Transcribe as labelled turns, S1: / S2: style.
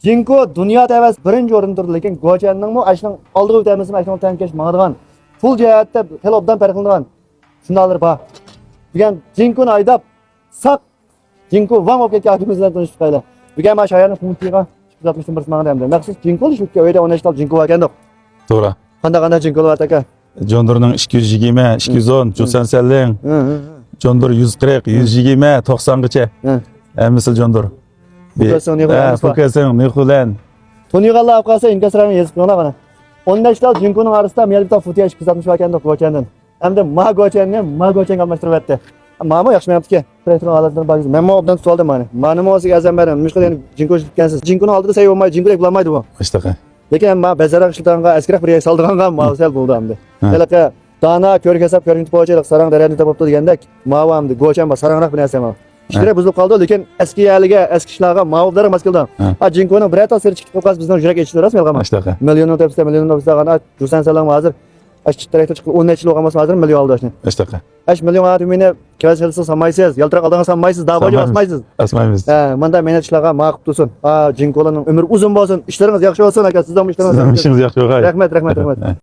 S1: Jinko dünya devas birinci o'rinda turdi, lekin Go'channing ashning oldiga o'tamiz, ashning tankash ma'digan. Full jihatda hel obdan farq qilgan. Shundalar bor. Degan Jinkoni aydab saq Jinko vam olib ketgan adamizdan tanishib qaylar. Degan mana shayarni punktiga 261 ma'noda hamda. Maqsad Jinko shu yerda 13 tal Jinko ekan deb.
S2: To'g'ri.
S1: Qanday Jinko bor aka?
S2: Jondurning 220, 210, Jo'sanselling. Jondur 140, 120, 90 gacha. Misal Jondur. Fokasing, Nixulan.
S1: Toniga olib qolsa inkaslarni yezib qo'yana mana. 13 tal Jinkoning orasida men bitta fotiya 260 ekan deb Go'chandan. Hamda ma Go'changa almashtirib berdi. Ma'mo yaxshimayapti-ki. Prefektur holatini bor. Men obdan tutib oldim mana. Ma'ni o'ziga azam berdim. Mushkul endi Jinko tutgansiz. Jinkoni oldida say olmay, Jinko bo'lmaydi bu.
S2: Ishtaqa.
S1: Lekin men bazaroq ishlatanga askar bir soldirganga ma'sal bo'ldi hamda. Halaqa dana ko'rgasab ko'rinib bo'yicha sarang darajada topibdi degandek, ma'vamdi Go'chan bor, sarangroq bir narsa bor. Ishlar buzilib qoldi, lekin eski yaliga, eski ishlarga ma'vublar maskildan. Jinkoni bir ayta sir chiqib qolsa bizning yurak echishlar melg'ama.
S2: Ishtaqa.
S1: Million tepsida qana Jursan salam hozir. Direktor chiqib 10 necha yil hozir million oldi ashni.
S2: Ishtaqa.
S1: Million adamini kevashilsa sanmaysiz, yaltiroq aldinga sanmaysiz, davoga osmaysiz.
S2: Asmaymiz.
S1: Menda men ishlarga ma'qub tursin. Jinkolaning umri uzun bo'lsin, ishlaringiz yaxshi bo'lsin aka, sizdan ishlaringiz.
S2: Sizning ishingiz yaxshi bo'lsin.
S1: Rahmat.